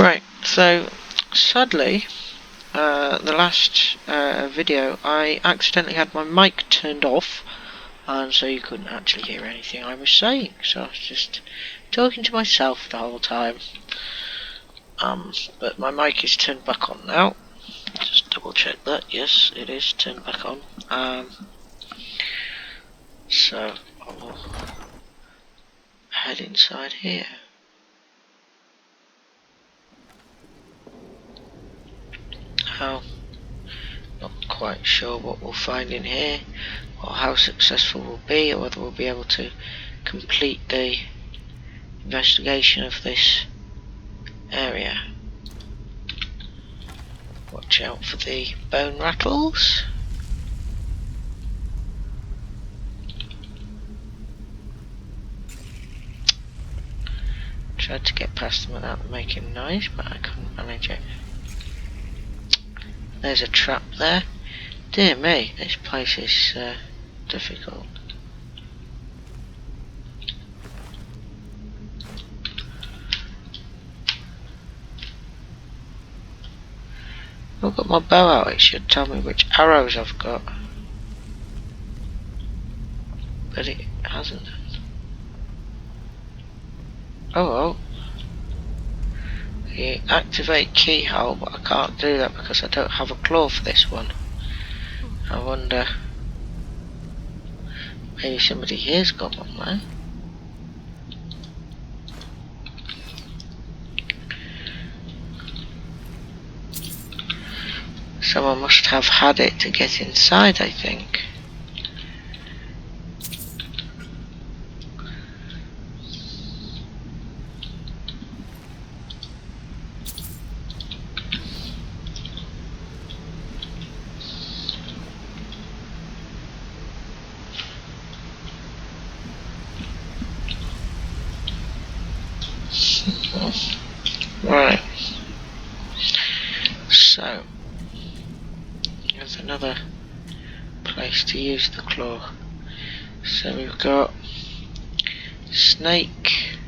Right, so sadly, the last video I accidentally had my mic turned off, and so you couldn't actually hear anything I was saying, so I was just talking to myself the whole time. But my mic is turned back on now. Just double check that. Yes, it is turned back on. So I will head inside here. Now, not quite sure what we'll find in here, or how successful we'll be, or whether we'll be able to complete the investigation of this area. Watch out for the bone rattles. Tried to get past them without them making noise, but I couldn't manage it. There's a trap there. Dear me, this place is difficult. I've got my bow out, it should tell me which arrows I've got. But it hasn't. Oh well. You activate keyhole, but I can't do that because I don't have a claw for this one. I wonder, maybe somebody here's got one there. Someone must have had it to get inside, I think. Right, so there's another place to use the claw. So we've got snake,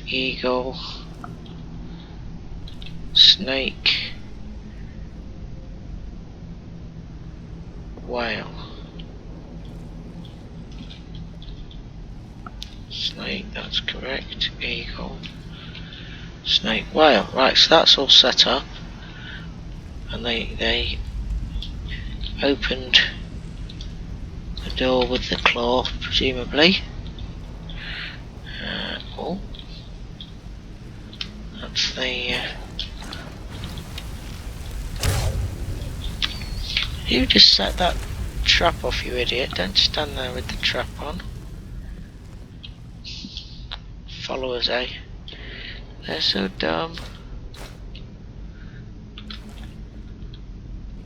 eagle, snake, whale. Snake, that's correct. Eagle, snake, whale. Right, so that's all set up, and they opened the door with the claw, presumably. Oh, that's the. You just set that trap off, you idiot! Don't stand there with the trap on. Followers, eh? They're so dumb.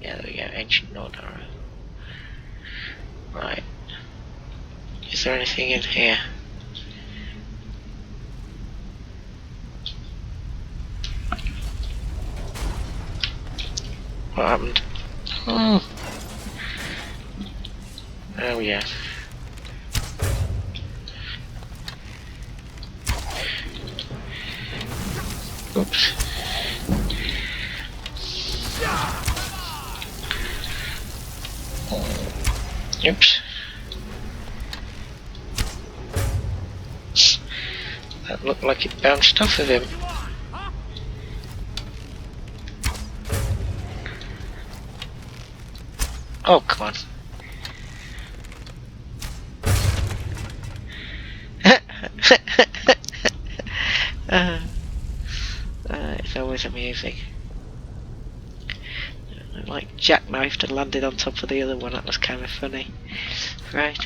Yeah, there we go, ancient Nord arrow. Right. Is there anything in here? What happened? Oh. Oh yeah. Oops. Oops. That looked like it bounced off of him. Oh, come on. It's always amusing. Like jackknifed and landed on top of the other one, that was kind of funny. Right.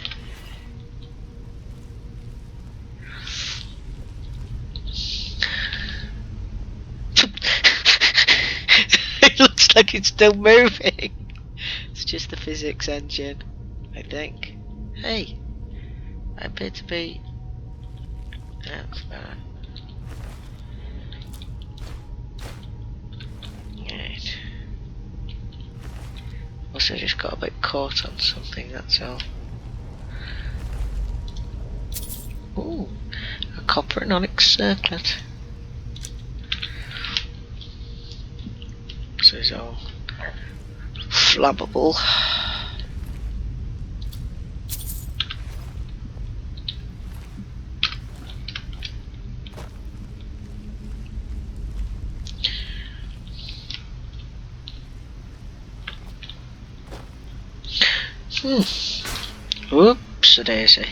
It looks like it's still moving. It's just the physics engine, I think. Hey, I appear to be. That's better. Right. Also, just got a bit caught on something. That's all. Ooh, a copper and onyx circlet. is all flammable. Oops, a daisy.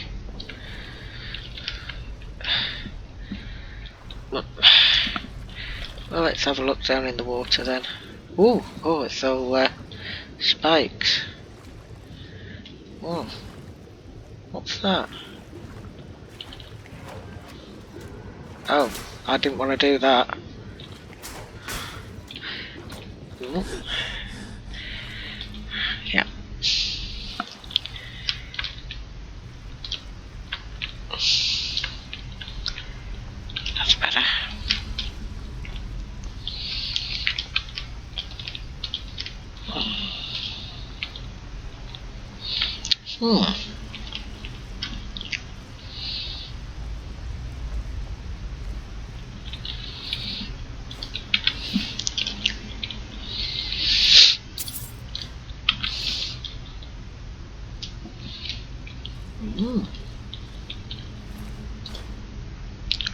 Well, let's have a look down in the water then. Ooh, oh, it's all spikes. Oh, what's that? Oh, I didn't want to do that. Ooh. Yeah. That's better.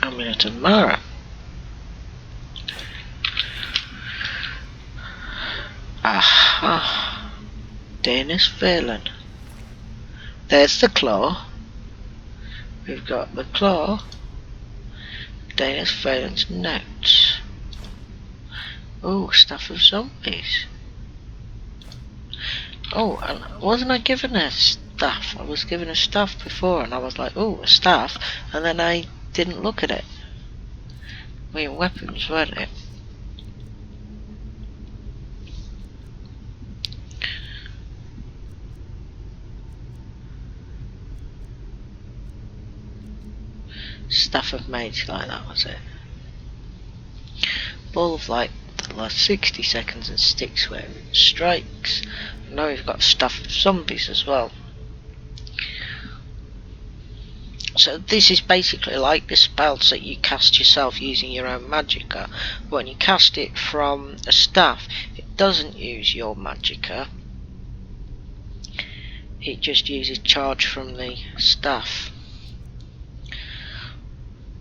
Amulet of Mara. Aha. Danish Valen. There's the claw. We've got the claw. Danish Valen's notes. Oh, stuff of zombies. Oh, and wasn't I given a staff? I was given a staff before, and I was like, oh, a staff, and then I didn't look at it. I mean, weapons, weren't it? Staff of mage, like that was it. Ball of light that lasts 60 seconds and sticks where it strikes. And now we've got stuff of zombies as well. So this is basically like the spells that you cast yourself using your own magicka. When you cast it from a staff, it doesn't use your magicka. It just uses charge from the staff.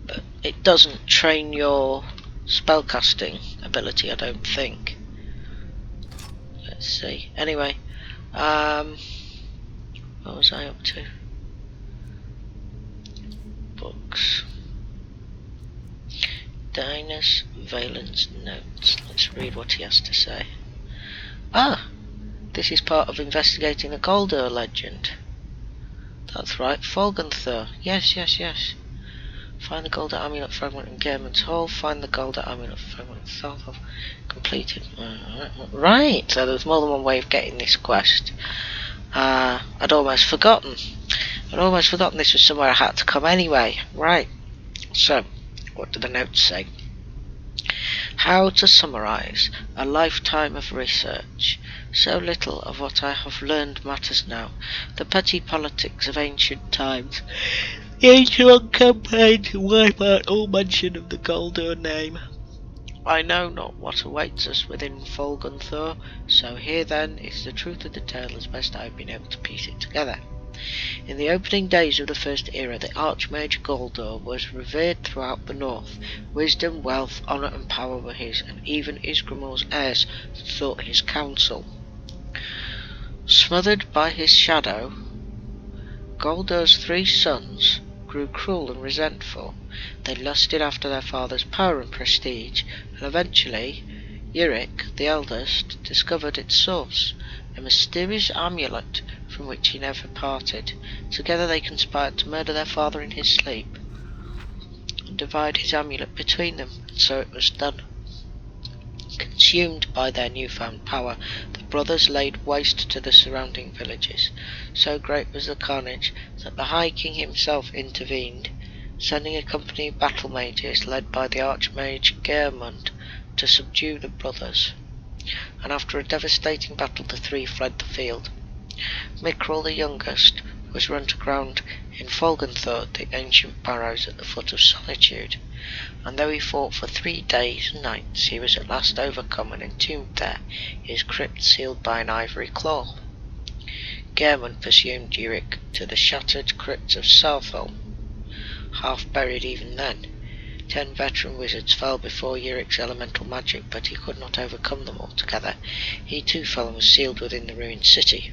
But it doesn't train your spellcasting ability, I don't think. Let's see. Anyway, what was I up to? Books. Danish Valen's notes. Let's read what he has to say. Ah! This is part of investigating the Gauldur legend. That's right, Folgenthur. Yes. Find the Gauldur amulet fragment in Gehrman's Hall. Find the Gauldur amulet fragment south of completed. Right, so there's more than one way of getting this quest. I'd almost forgotten this was somewhere I had to come anyway. Right, so what do the notes say? How to summarise a lifetime of research. So little of what I have learned matters now. The petty politics of ancient times. The ancient campaign to wipe out all mention of the Gauldur name. I know not what awaits us within Folgenthur, so here then is the truth of the tale as best I have been able to piece it together. In the opening days of the First Era, the Archmage Gauldur was revered throughout the north. Wisdom, wealth, honour and power were his, and even Isgrimor's heirs sought his counsel. Smothered by his shadow, Gauldur's 3 sons grew cruel and resentful. They lusted after their father's power and prestige, and eventually Uric, the eldest, discovered its source, a mysterious amulet from which he never parted. Together they conspired to murder their father in his sleep and divide his amulet between them, and so it was done. Consumed by their newfound power, the brothers laid waste to the surrounding villages. So great was the carnage that the High King himself intervened, sending a company of battle mages led by the Archmage Gehrmund to subdue the brothers. And after a devastating battle, the 3 fled the field. Micral, the youngest, was run to ground in Folgenthorpe, the ancient barrows at the foot of Solitude, and though he fought for 3 days and nights, he was at last overcome and entombed there, his crypt sealed by an ivory claw. Geirmund pursued Yorick to the shattered crypt of Sarthol, half buried even then. 10 veteran wizards fell before Yorick's elemental magic, but he could not overcome them altogether. He too fell and was sealed within the ruined city.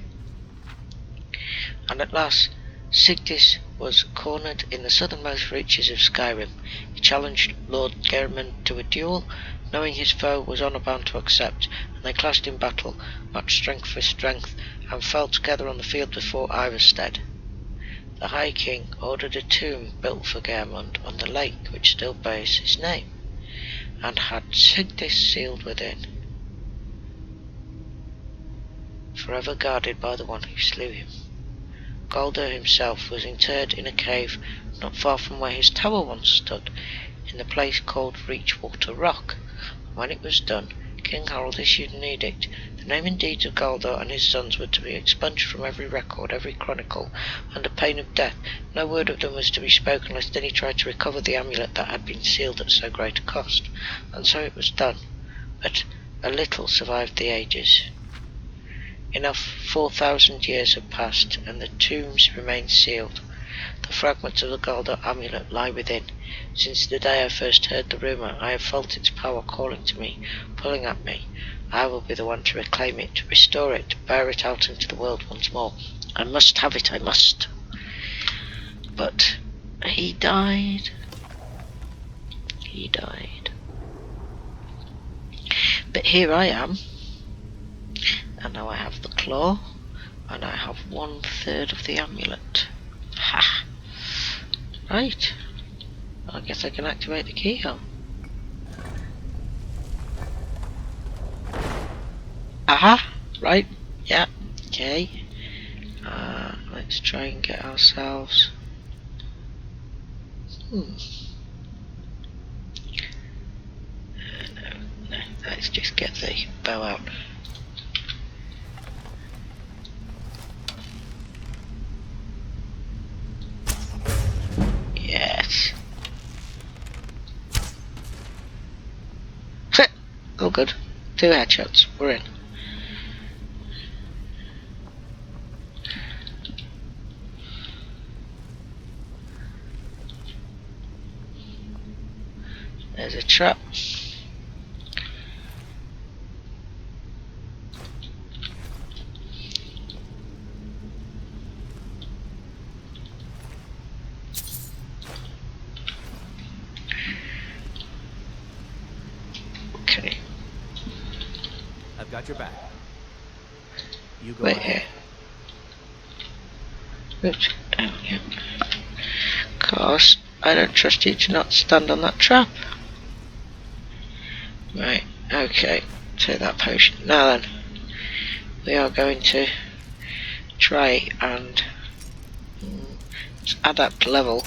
And at last, Sigdis was cornered in the southernmost reaches of Skyrim. He challenged Lord Geirmund to a duel, knowing his foe was honour bound to accept, and they clashed in battle, matched strength for strength, and fell together on the field before Ivarstead. The High King ordered a tomb built for Geirmund on the lake which still bears his name, and had Sigdis sealed within, forever guarded by the one who slew him. Gauldur himself was interred in a cave not far from where his tower once stood, in the place called Reachwater Rock. And when it was done, King Harold issued an edict. The name and deeds of Gauldur and his sons were to be expunged from every record, every chronicle, under pain of death. No word of them was to be spoken lest any tried to recover the amulet that had been sealed at so great a cost. And so it was done, but a little survived the ages. Enough 4,000 years have passed, and the tombs remain sealed. The fragments of the Gauldur amulet lie within. Since the day I first heard the rumour, I have felt its power calling to me, pulling at me. I will be the one to reclaim it, to restore it, to bear it out into the world once more. I must have it, I must. But he died. He died. But here I am. And now I have the claw, and I have 1/3 of the amulet. Ha! Right. I guess I can activate the keyhole. Aha! Right. Yeah. Okay. Let's try and get ourselves... No. Let's just get the bow out. Yes. All good. 2 headshots. We're in. There's a trap. Okay. I've got your back. You go Wait ahead. here. Oops. Down here. Cause I don't trust you to not stand on that trap. Right, okay. Take that potion. Now then, we are going to try and adapt level.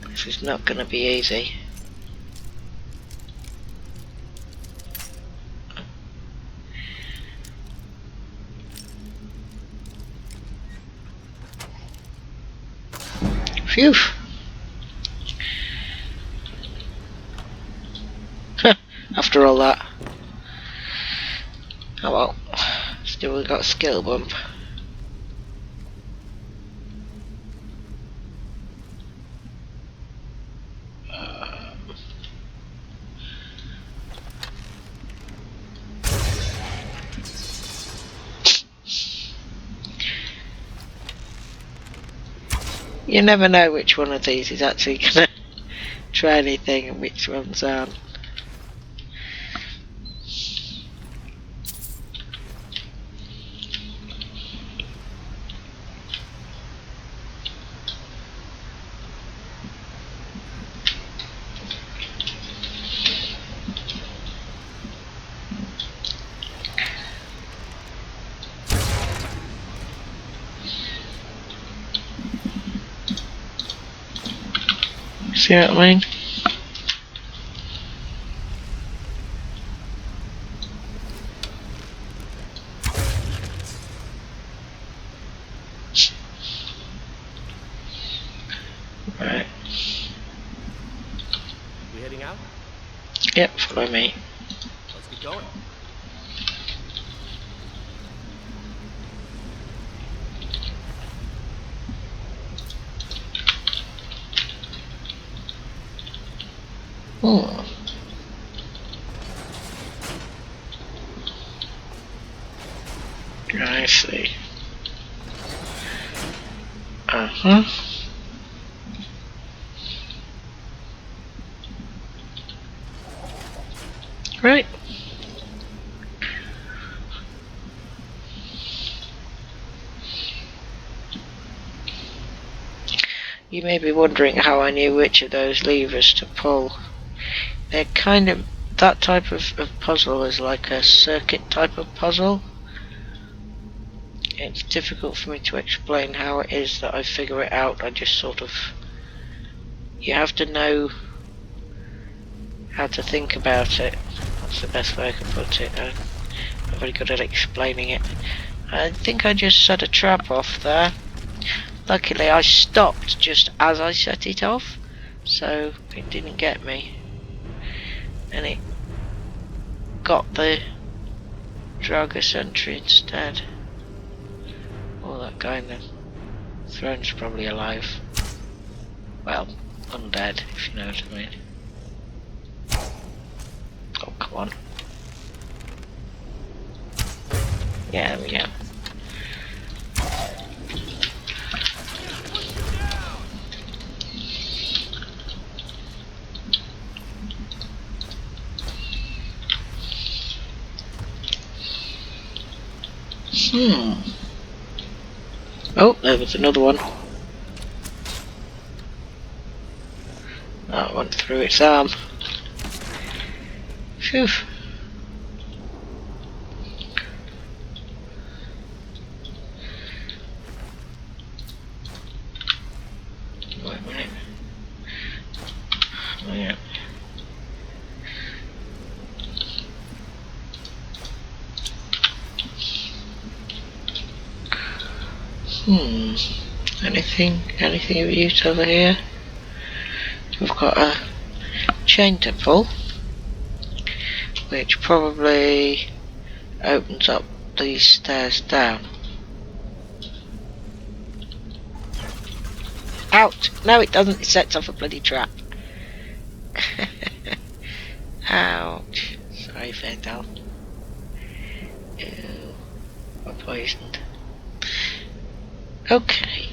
This is not going to be easy. Phew! After all that. Oh well. Still we got a skill bump. You never know which one of these is actually gonna try anything and which ones aren't. See what I mean? Right. We heading out? Yep, follow me. Let's get going. Hmm. I see. Uh-huh. Right. You may be wondering how I knew which of those levers to pull. They're kind of, that type of puzzle is like a circuit type of puzzle. It's difficult for me to explain how it is that I figure it out. I just sort of, you have to know how to think about it. That's the best way I can put it. I'm not very good at explaining it. I think I just set a trap off there. Luckily I stopped just as I set it off, so it didn't get me. And it got the Draga sentry instead. Oh, that guy in the throne's probably alive. Well, undead, if you know what I mean. Oh, come on. Yeah, there we go. Oh, there was another one. That went through its arm. Phew. Wait a minute. Oh, yeah. Anything of use over here? We've got a chain to pull, which probably opens up these stairs down. Out! No, it doesn't. It sets off a bloody trap. Ouch. Sorry, Fatal. Ew. I'm poisoned. Okay.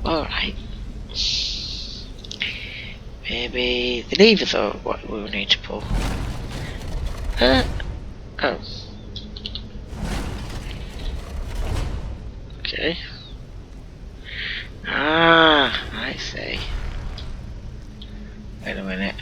Alright. Maybe the levers are what we will need to pull. Oh. Okay. Ah, I see. Wait a minute.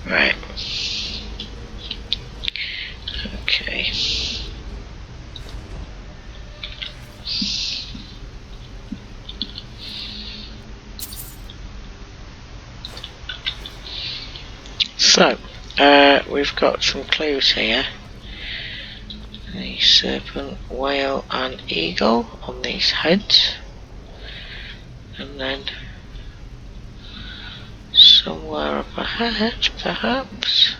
Right. Okay. So, we've got some clues here. The serpent, whale and eagle on these heads. And then somewhere up ahead, perhaps.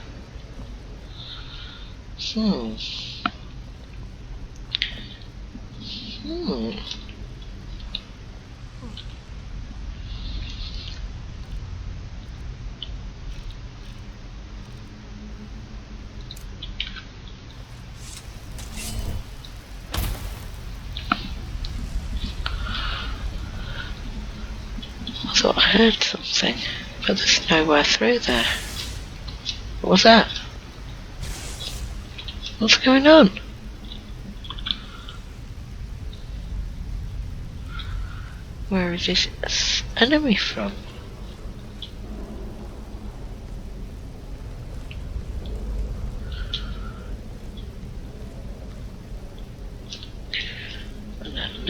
I thought I heard something, but there's nowhere through there. What was that? What's going on? Where is this enemy from?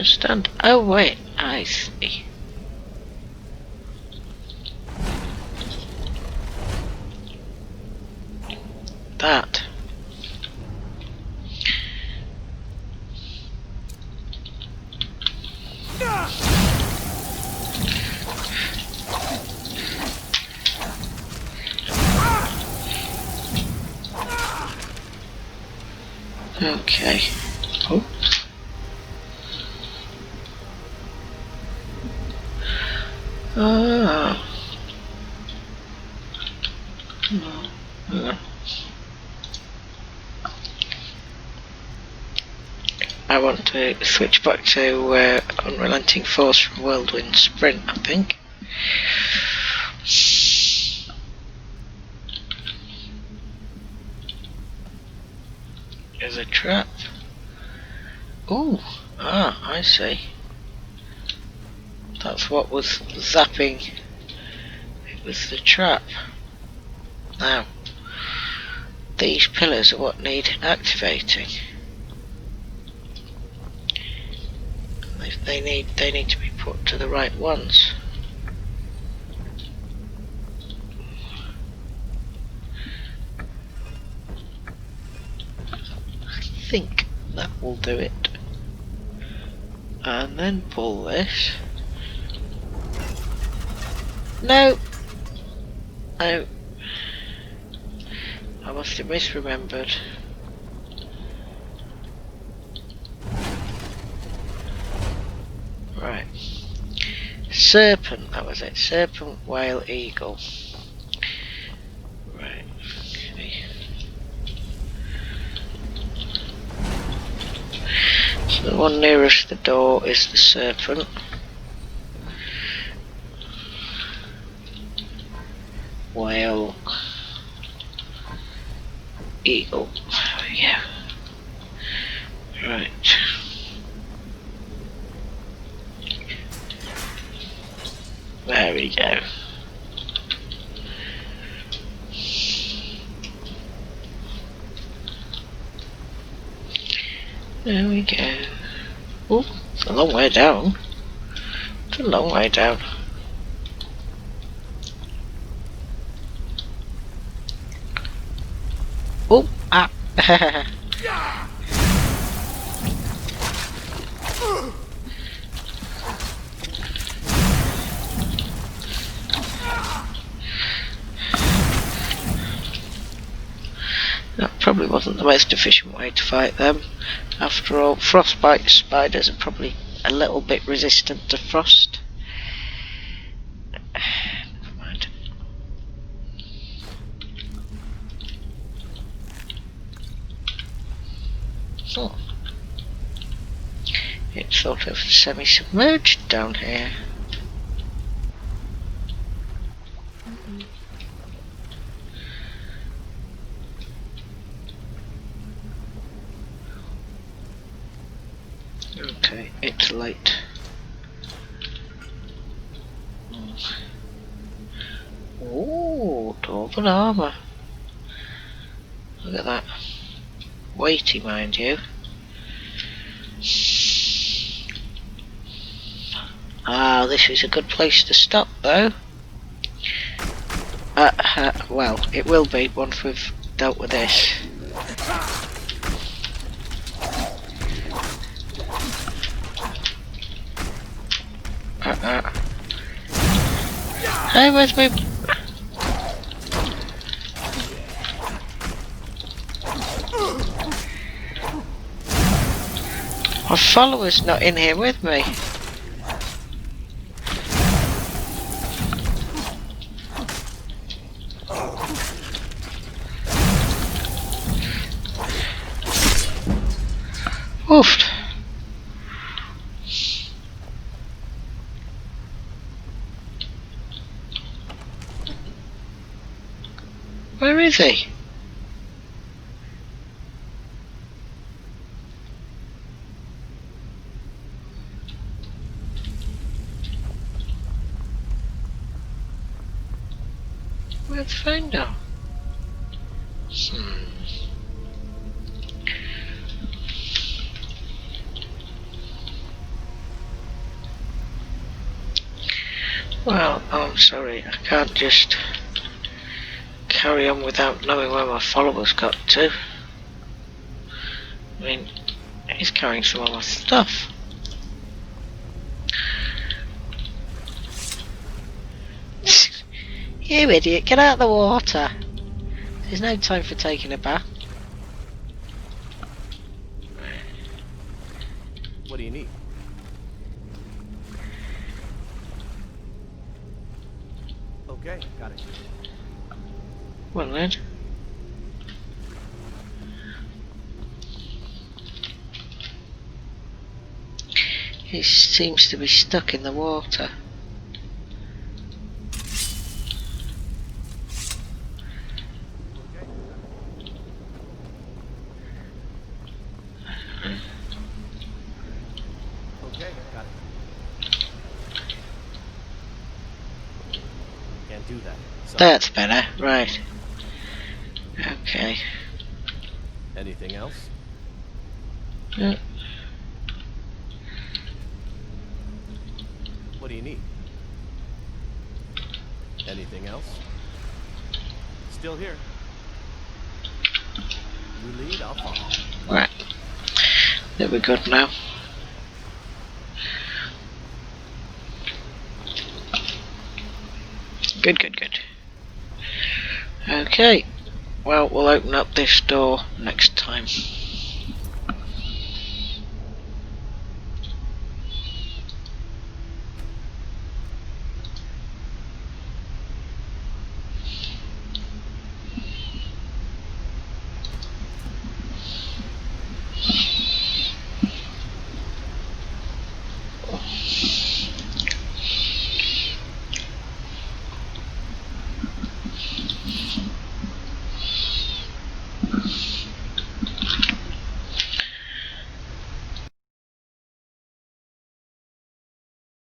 understand. Oh wait, I see. That. Okay. Oh. Ah. I want to switch back to Unrelenting Force from Whirlwind Sprint, I think. There's a trap. Ooh, I see. That's what was zapping. It was the trap. Now, these pillars are what need activating. They need to be put to the right ones. I think that will do it. And then pull this. No! Oh. I must have misremembered. Right. Serpent, that was it. Serpent, whale, eagle. Right. Okay. So the one nearest the door is the serpent. Whale. Eagle. Yeah. Right. There we go. There we go. Oh, it's a long way down. It's a long way down. Oh, ah. That probably wasn't the most efficient way to fight them. After all, frostbite spiders are probably a little bit resistant to frost. Never mind. Oh. It's sort of semi-submerged down here. Okay, it's late. Ooh, dwarven armour. Look at that. Weighty, mind you. Ah, this is a good place to stop, though. Well, it will be once we've dealt with this. Hey, where's my... My follower's not in here with me. Oof. Where is he? Where's Fender? sorry, I can't just carry on without knowing where my followers got to. I mean, he's carrying some of my stuff. You idiot, get out of the water. There's no time for taking a bath. What do you need? Okay, got it. Well then. He seems to be stuck in the water. Okay, got it. Can't do that. Sorry. That's better, right. Okay. Anything else? Yeah. What do you need? Anything else? Still here. You lead, I'll follow. Right. There we good now. Good, good, good. Okay. Well, we'll open up this door next time.